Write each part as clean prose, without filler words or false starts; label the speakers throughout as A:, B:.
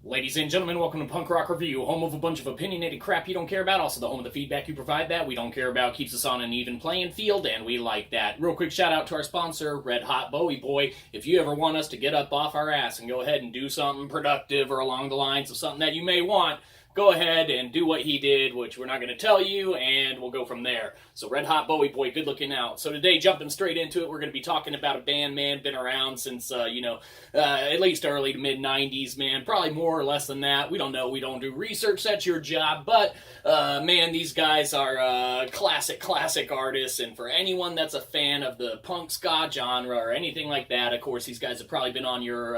A: Ladies and gentlemen, welcome to Punk Rock Review, home of a bunch of opinionated crap you don't care about, also the home of the feedback you provide that we don't care about, keeps us on an even playing field, and we like that. Real quick shout out to our sponsor, Red Hot Bowie Boy. If you ever want us to get up off our ass and go ahead and do something productive or along the lines of something that you may want, go ahead and do what he did, which we're not going to tell you, and we'll go from there. So Red Hot Bowie Boy, good looking out. So today, jumping straight into it, we're going to be talking about a band, man, been around since, at least early to mid-90s, man. Probably more or less than that. We don't know. We don't do research. That's your job. But, man, these guys are classic artists, and for anyone that's a fan of the punk ska genre or anything like that, of course, these guys have probably been on your,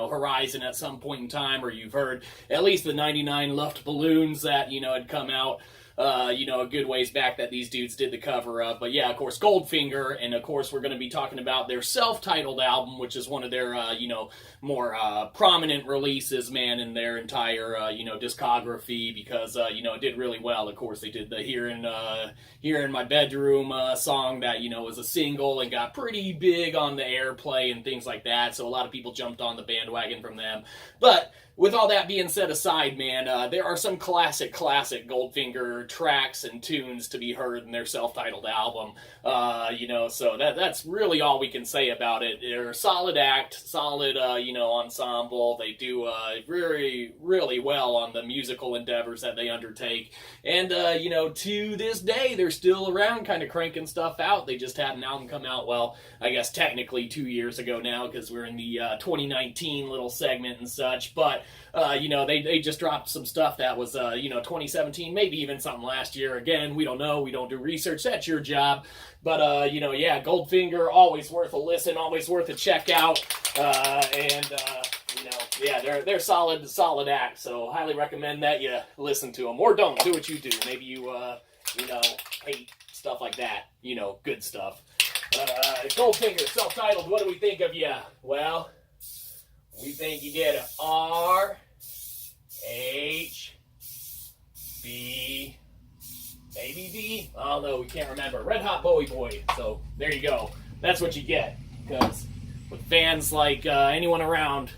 A: horizon at some point in time, or you've heard at least the 99 Luft Balloons that, had come out, a good ways back that these dudes did the cover of. But yeah, of course, Goldfinger, and of course, we're going to be talking about their self-titled album, which is one of their, more prominent releases, man, in their entire, discography, because, it did really well. Of course, they did the Here in My Bedroom song that, was a single and got pretty big on the airplay and things like that, so a lot of people jumped on the bandwagon from them. But with all that being set aside, man, there are some classic Goldfinger tracks and tunes to be heard in their self-titled album. So that's really all we can say about it. They're a solid act, solid, ensemble. They do really, really well on the musical endeavors that they undertake. And, to this day, they're still around kind of cranking stuff out. They just had an album come out, well, I guess technically 2 years ago now, because we're in the 2019 little segment and such. But they just dropped some stuff that was, 2017, maybe even something last year. Again, we don't know. We don't do research. That's your job. But, Goldfinger, always worth a listen, always worth a check out. They're solid act. So highly recommend that you listen to them. Or don't. Do what you do. Maybe you, hate stuff like that. Good stuff. Goldfinger, self-titled, what do we think of you? Well, we think you get an R, H, B, maybe D? Oh, no, we can't remember. Red Hot Bowie Boy. So, there you go. That's what you get. Because with fans like anyone around,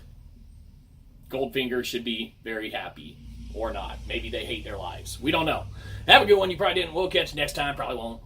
A: Goldfinger should be very happy. Or not. Maybe they hate their lives. We don't know. Have a good one. You probably didn't. We'll catch you next time. Probably won't.